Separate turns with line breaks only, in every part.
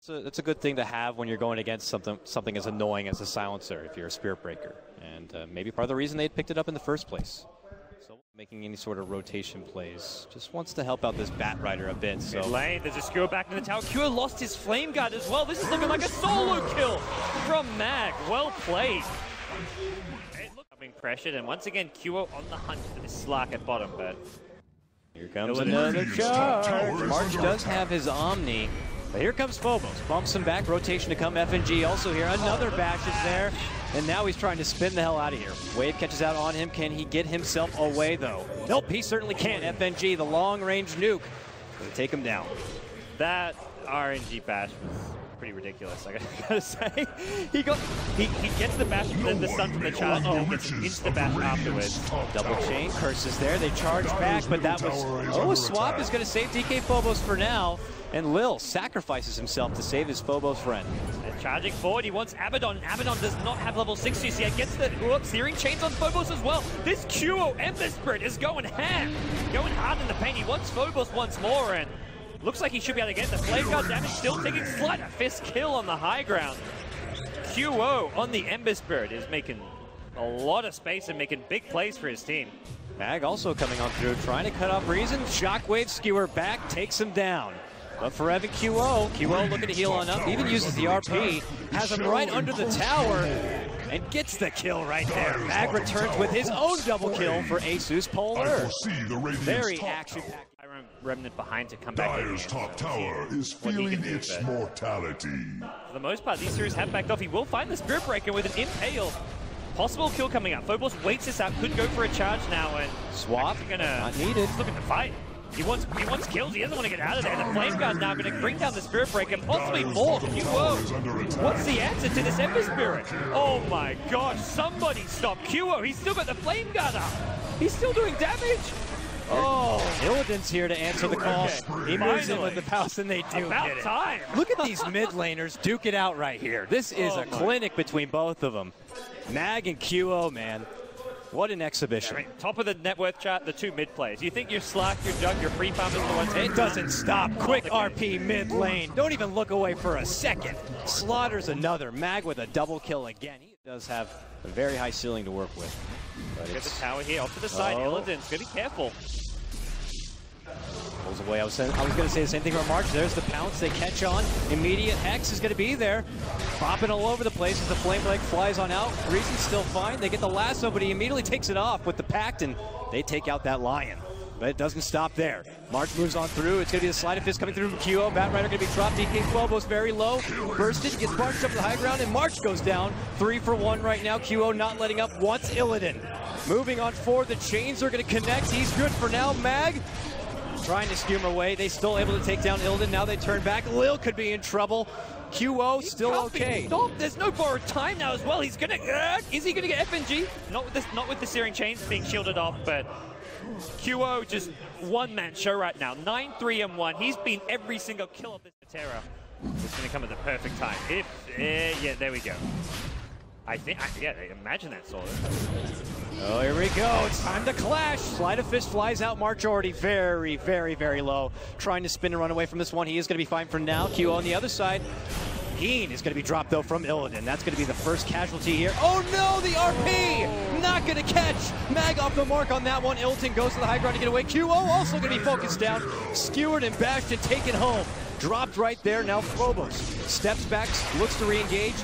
It's a good thing to have when you're going against something as annoying as a silencer if you're a Spirit Breaker. And maybe part of the reason they picked it up in the first place. So making any sort of rotation plays. Just wants to help out this Batrider a bit. So
mid lane, there's a skewer back in the tower. Kua lost his flame guard as well. This is looking like a solo kill from Mag. Well played. Being pressured, and once again Kua on the hunt for this Slark at bottom, but
here comes another charge. March does have his Omni, but here comes Phobos. Bumps him back, rotation to come. FNG also here. Another bash is there, and now he's trying to spin the hell out of here. Wave catches out on him. Can he get himself away though? Nope, he certainly can't. FNG, the long-range nuke, gonna take him down.
That RNG bash was pretty ridiculous, I gotta say. He gets the bash, then the stun from the charge, and then gets into the bash afterwards.
Double chain, curses there, they charge back, but that was... Oh, a swap is gonna save DK Phobos for now, and Lil sacrifices himself to save his Phobos friend.
And charging forward, he wants Abaddon. Abaddon does not have level 6 just yet. Gets the searing chains on Phobos as well. This QO Ember Spirit is going ham, going hard in the paint. He wants Phobos once more, and looks like he should be able to get the flame guard damage, still taking slight fist kill on the high ground. QO on the Ember Spirit is making a lot of space and making big plays for his team.
Mag also coming on through, trying to cut off Reisen. Shockwave skewer back, takes him down. But Forev and QO looking to heal on up, even uses the RP, has him right under the tower, and gets the kill right there. Mag returns with his own double kill for ASUS.Polar. Very action-packed.
Remnant behind to come back in.
Dire's top tower is feeling its mortality.
For the most part, these series have backed off. He will find the Spirit Breaker with an impale. Possible kill coming up. Phobos waits this out, could go for a charge now, and
swap, not needed.
He's looking to fight. He wants kills, he doesn't want to get out of there. The Flame Guard now going to bring down the Spirit Breaker, possibly more. QO, what's the answer to this Ember Spirit? Oh my gosh, somebody stop QO. He's still got the Flame Guard up. He's still doing damage.
Oh, Illidan's here to answer the call. He moves in with the pounce, and they do
About time.
Look at these mid laners duke it out right here. This is a clinic between both of them. Mag and QO, man. What an exhibition.
I mean, top of the net worth chart, the two mid players. You think your Slark, your Jug, your free farmers are the ones?
It doesn't stop. Quick RP mid lane. Don't even look away for a second. Slaughters another. Mag with a double kill again. He does have a very high ceiling to work with.
Get the tower here off to the side. Illidan's gonna be careful.
Pulls away. I was going to say the same thing about March. There's the pounce. They catch on. Immediate Hex is going to be there. Bopping all over the place as the Flame Leg flies on out. Reisen's still fine. They get the lasso, but he immediately takes it off with the Pact, and they take out that Lion. But it doesn't stop there. March moves on through. It's going to be the Sleight of Fist coming through from QO. Batrider going to be dropped. DK Phobos very low. Bursted, gets barged up to the high ground, and March goes down. 3 for 1 right now. QO not letting up once. Illidan moving on forward. The chains are going to connect. He's good for now. Mag trying to skimmer away. They still able to take down Illidan. Now they turn back. Lil could be in trouble. QO still okay.
Stop! There's no borrowed time now as well. He's gonna. Is he gonna get FNG? Not with the searing chains being shielded off, but QO just one-man show right now. 9-3-1. He's been every single kill of this Terra. It's gonna come at the perfect time. Yeah, there we go. Imagine that sort of.
Oh, here we go. It's time to clash. Sleight of Fist flies out. March already very, very, very low. Trying to spin and run away from this one. He is going to be fine for now. QO on the other side. Heen is going to be dropped, though, from Illidan. That's going to be the first casualty here. Oh, no, the RP! Not going to catch. Mag off the mark on that one. Illidan goes to the high ground to get away. QO also going to be focused down. Skewered and bashed and taken home. Dropped right there. Now Phobos steps back, looks to re-engage.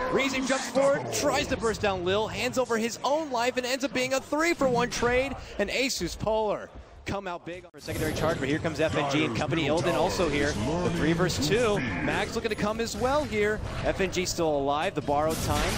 Reisen jumps forward, tries to burst down Lil, hands over his own life, and ends up being a 3-for-1 trade. And ASUS.Polar come out big for a secondary charge, but here comes FNG and company. Illidan also here. The 3 versus 2. Mag's looking to come as well here. FNG still alive. The borrowed time.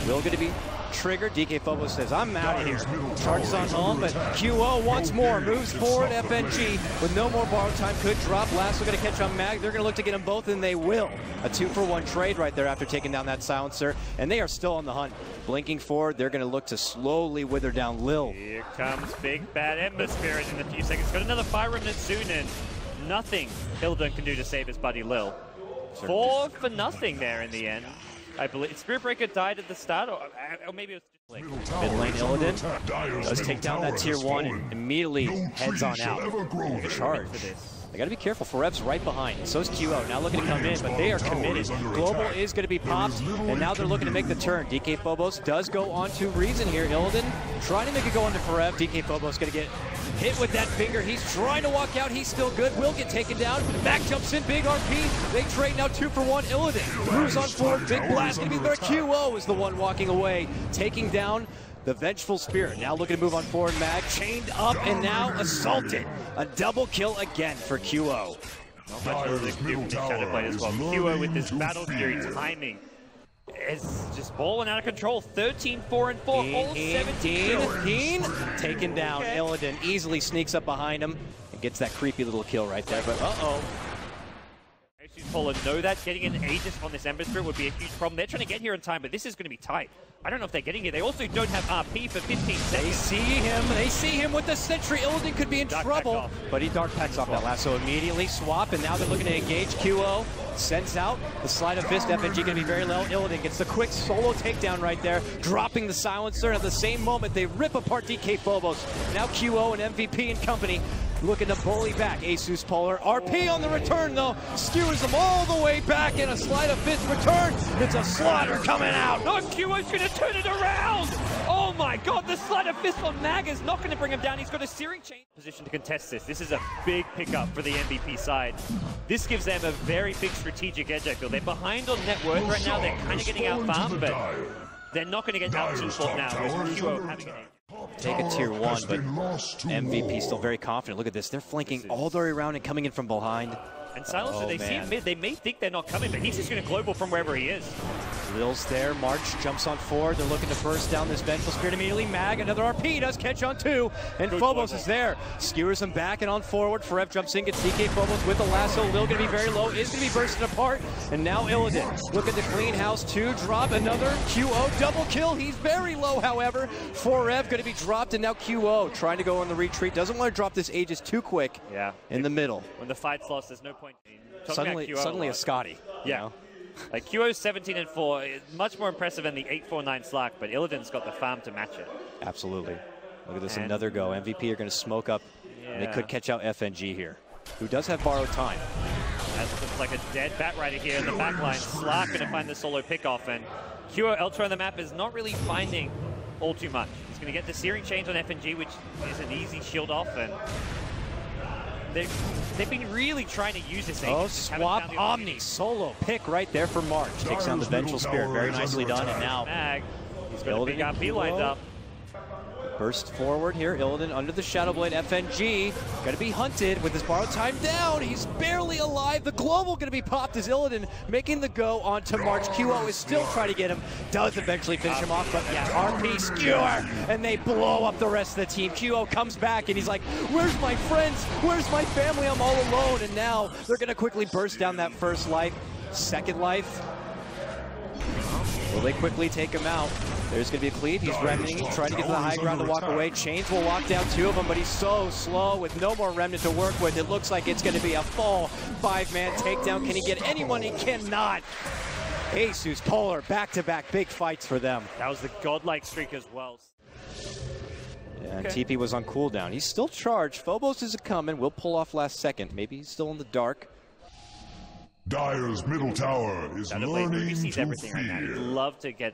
Lil going to be triggered. DK Phobos says, I'm out of here. Charges on home, but QO once more moves forward. FNG with no more borrowed time could drop. Lasso going to catch on Mag. They're going to look to get them both, and they will. A 2-for-1 trade right there after taking down that silencer, and they are still on the hunt. Blinking forward, they're going to look to slowly wither down Lil.
Here comes big bad Ember Spirit in a few seconds. Got another Fire Remnant soon, and nothing Illidan can do to save his buddy Lil. 4 for nothing there in the end. I believe Spirit Breaker died at the start, or maybe it was just like
mid lane. Illidan does take down that tier 1 and immediately heads on out. Charge.
For this.
They got to be careful. Forev's right behind. So is QO. Now looking to come in, but they are committed. Global is going to be popped, and now they're looking to make the turn. DK Phobos does go on to Reisen here. Illidan trying to make it go onto Forev. DK Phobos going to get hit with that finger. He's trying to walk out. He's still good. Will get taken down. Mac jumps in. Big RP. They trade now 2 for 1. Illidan moves on forward. Big blast going to be there. QO is the one walking away, taking down the Vengeful Spirit. Now looking to move on forward. Mag chained up and now assaulted. A double kill again for QO.
Not much more they can do from this shadow blade as well. QO with this Battle Fury timing is just balling out of control. 13, 4, and 4, all 17.
Heen taken down.
Okay.
Illidan easily sneaks up behind him and gets that creepy little kill right there. But
ASUS.Polar know that getting an Aegis on this Ember Spirit would be a huge problem. They're trying to get here in time, but this is going to be tight. I don't know if they're getting it. They also don't have RP for 15 seconds.
They see him with the Sentry. Illidan could be in trouble, but he Dark Packs off that lasso immediately. Swap, and now they're looking to engage. QO sends out the Sleight of Fist. FNG going to be very low. Illidan gets the quick solo takedown right there, dropping the silencer. And at the same moment, they rip apart DK Phobos. Now QO and MVP and company looking to bully back. ASUS.Polar. RP on the return, though. Skewers them all the way back in a Sleight of Fist return. It's a slaughter coming out.
No, QO's going to turn it around. Oh my god, the Sleight of Fist on Mag is not going to bring him down. He's got a Searing Chain position to contest this. This is a big pickup for the MVP side. This gives them a very big strategic edge, I feel. They're behind on net worth right now. They're kind of getting out-farmed, but they're not going to get out-teamfought now with QO having an edge.
Take a tier 1, but MVP still very confident. Look at this. They're flanking all the way around and coming in from behind.
And Silencer, they see him mid. They may think they're not coming, but he's just going to global from wherever he is.
Lil's there. March jumps on forward. They're looking to burst down this Vengeful Spirit immediately. Mag, another RP, does catch on 2. And Phobos is there. Skewers him back and on forward. Forev jumps in, gets DK Phobos with the lasso. Lil going to be very low. Is going to be bursting apart. And now Illidan. Look at the clean house. 2 drop. Another QO double kill. He's very low, however. Forev going to be dropped. And now QO trying to go on the retreat. Doesn't want to drop this Aegis too quick.
Yeah.
In the middle.
When the fight's lost, there's no point.
Suddenly a Scotty.
Yeah.
You know?
Like QO's 17 and 4, much more impressive than the 8-4-9 Slark, but Illidan's got the farm to match it.
Absolutely. Look at this, another go. MVP are going to smoke up. Yeah. And they could catch out FNG here, who does have borrowed time.
That looks like a dead Batrider here in the back line. Slark going to find the solo pickoff, and QO Ultra on the map is not really finding all too much. He's going to get the Searing Chains on FNG, which is an easy shield off, and they've been really trying to use this.
Oh, swap Omni. Solo pick right there for March. Takes down the Vengeful Spirit. Very nicely done. And now
Mag, he's got a big RP lined up.
Burst forward here. Illidan under the Shadow Blade. FNG going to be hunted with his borrowed time down. He's barely alive. The global going to be popped as Illidan making the go onto March. QO is still trying to get him. Does eventually finish him off, but yeah, RP skewer. And they blow up the rest of the team. QO comes back and he's like, where's my friends? Where's my family? I'm all alone. And now they're going to quickly burst down that first life. Second life. Will they quickly take him out? There's going to be a cleave. He's remnanting, trying to get to the high ground to walk away. Chains will walk down 2 of them, but he's so slow with no more remnant to work with. It looks like it's going to be a full 5-man takedown. Can he get anyone? He cannot. ASUS.Polar, back-to-back big fights for them.
That was the godlike streak as well.
Yeah, and TP was on cooldown. He's still charged. Phobos is coming. We'll pull off last second. Maybe he's still in the dark.
Dire's middle tower is learning to fear.
Right now. He'd love to get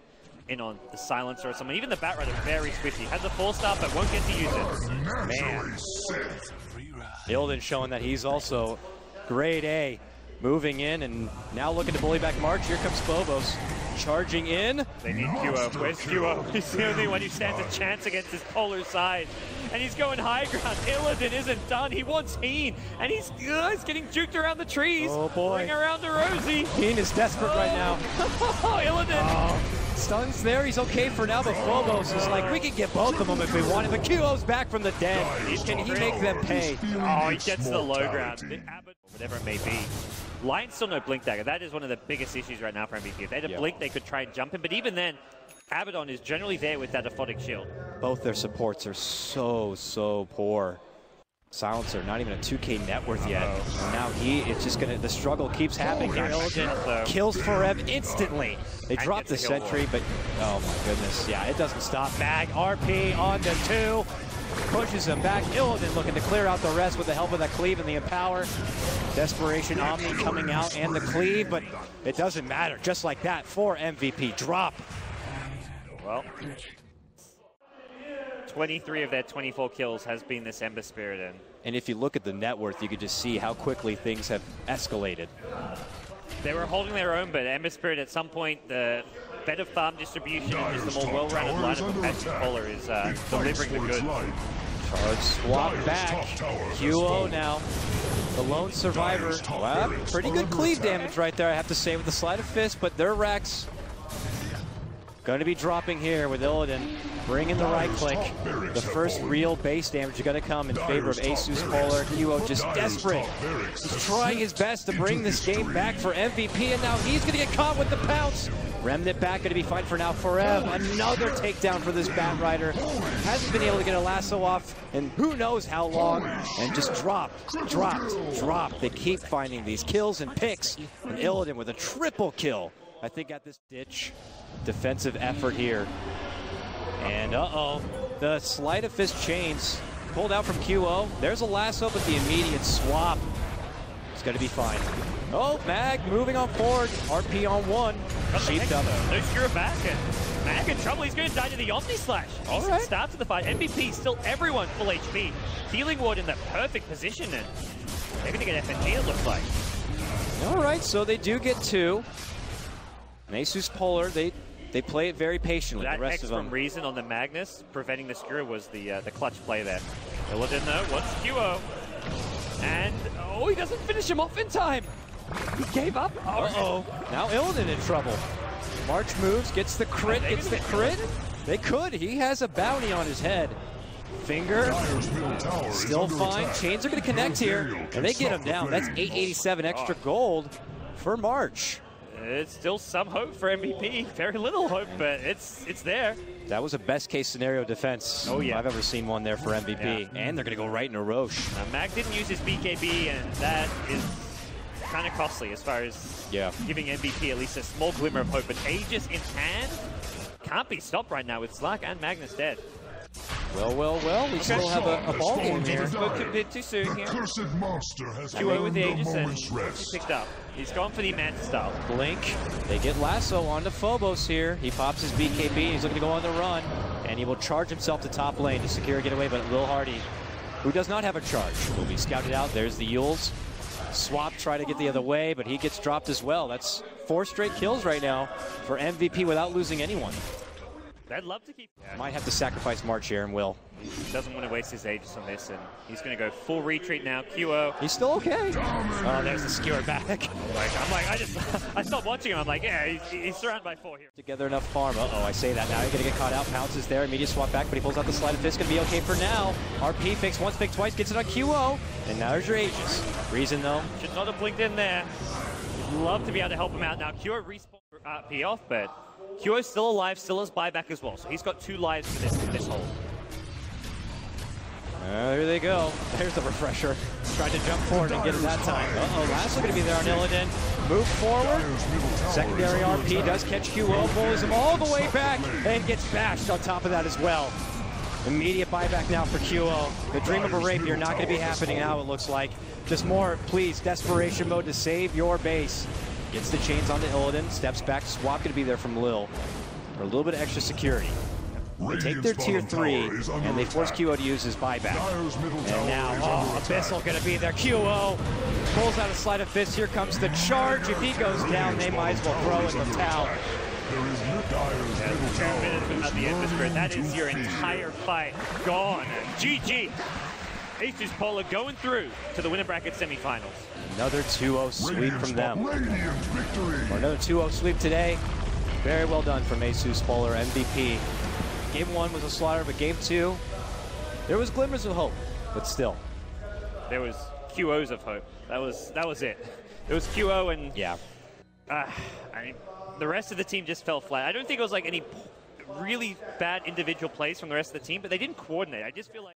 in on the Silencer or someone. Even the Batrider, very squishy. Has a 4-star, but won't get to use it.
Man. Illidan showing that he's also grade A. Moving in and now looking to bully back March. Here comes Phobos. Charging in.
They need QO. Where's QO? He's the only one who stands a chance against his Polar side. And he's going high ground. Illidan isn't done. He wants Heen. And he's getting juked around the trees.
Oh boy.
Ring around to Rosie.
Heen is desperate right now.
Illidan.
Stun's there. He's okay for now, but Phobos is like, we can get both of them if we wanted. But QO's back from the dead. Can he make them pay?
Oh, he gets the low ground. The Abaddon, whatever it may be. Lions still no blink dagger. That is one of the biggest issues right now for MVP. If they had a blink, they could try and jump him. But even then, Abaddon is generally there with that aphotic shield.
Both their supports are so poor. Silencer, not even a 2K net worth yet. And now it's just gonna, the struggle keeps happening. Illidan kills Forev instantly. They drop the sentry, but oh my goodness. Yeah, it doesn't stop. Mag, RP on the 2. pushes him back. Illidan looking to clear out the rest with the help of the cleave and the empower. Desperation Omni coming out and the cleave, but it doesn't matter. Just like that for MVP. Drop.
Well, 23 of their 24 kills has been this Ember Spirit.
And if you look at the net worth, you could just see how quickly things have escalated.
They were holding their own, but Ember Spirit at some point, the better farm distribution and just the more well-rounded lineup of ASUS.Polar is delivering the goods.
Charge swap back. QO now. The lone survivor. Wow, pretty good cleave damage right there, I have to say, with the sleight of fist, but their racks going to be dropping here with Illidan bringing the right click. The first real base damage is going to come in favor of ASUS.Polar. QO just desperate. He's trying his best to bring this game back for MVP, and now he's going to get caught with the pounce. Remnant back, going to be fine for now. Forev, another takedown for this Batrider. Hasn't been able to get a lasso off in who knows how long, and just dropped. They keep finding these kills and picks, and Illidan with a triple kill. I think at this ditch defensive effort here. And the sleight of fist chains pulled out from QO. There's a lasso, but the immediate swap is going to be fine. Oh, Mag moving on forward. RP on one. Sheeped up.
No Skura back, and Mag in trouble. He's going to die to the Omni Slash. All right. Starts of the fight. MVP, still everyone full HP. Healing Ward in the perfect position, and they're going to get FNG, it looks like.
All right, so they do get two. And ASUS.Polar, they play it very patiently.
That
the rest
X
of them.
from Reisen on the Magnus, preventing the Skura, was the clutch play there. Illidan though, wants QO. And, he doesn't finish him off in time. He gave up.
Now Illidan in trouble. March moves, gets the crit, They could. He has a bounty on his head. Finger, still fine. Chains are going to connect here, and they get him down. That's 887 extra gold for March.
It's still some hope for MVP. Very little hope, but it's there.
That was a best-case scenario defense I've ever seen one there for MVP. Yeah. And they're going to go right into Roche.
Mag didn't use his BKB, and that is kind of costly as far as giving MVP at least a small glimmer of hope. But Aegis in hand can't be stopped right now with Slark and Magnus dead.
Well, we still have a ball game here.
Spoke a bit too soon here. QO with the Aegis, and he's picked up. He's gone for the Manta style.
Blink. They get lasso onto Phobos here. He pops his BKB. He's looking to go on the run, and he will charge himself to top lane to secure a getaway, but Lil Hardy, who does not have a charge, will be scouted out. There's the Yules. Swap, try to get the other way, but he gets dropped as well. That's 4 straight kills right now for MVP without losing anyone.
I'd love to keep...
Might have to sacrifice March here, and will.
Doesn't want to waste his Aegis on this, and he's going to go full retreat now. QO.
He's still okay. Oh, there's the skewer back.
I stopped watching him. I'm like, yeah, he's surrounded by 4 here.
Together enough farm. I say that now. You're going to get caught out. Pounces there. Immediate swap back, but he pulls out the sleight of fist. Going to be okay for now. RP fakes once, fakes twice, gets it on QO. And now there's your Aegis. Reason, though.
Should not have blinked in there. Love to be able to help him out now. QO respawn RP off, but QO's still alive, still has buyback as well. So he's got 2 lives for this hold.
Here they go. There's the refresher. Tried to jump forward and get it that time. Lasso going to be there on Illidan. Move forward. Secondary RP does catch QO. Pulls him all the way back and gets bashed on top of that as well. Immediate buyback now for QO. The dream of a rapier not going to be happening now, it looks like. Just more, please, desperation mode to save your base. Gets the chains onto Illidan. Steps back. Swap going to be there from Lil. For a little bit of extra security. They take their tier 3, and they force QO to use his buyback. And now, Abyssal going to be there. QO pulls out a sleight of fist. Here comes the charge. If he goes down, they might as well throw in the towel.
2 minutes without the Ember Spirit. That is your entire fight gone. GG. ASUS.Polar going through to the winner bracket semifinals.
Another 2-0 sweep from them. Or another 2-0 sweep today. Very well done from ASUS.Polar, MVP. Game 1 was a slaughter, but Game 2, there was glimmers of hope, but still.
There was QOs of hope. That was it. It was QO and I mean, the rest of the team just fell flat. I don't think it was like any really bad individual plays from the rest of the team, but they didn't coordinate. I just feel like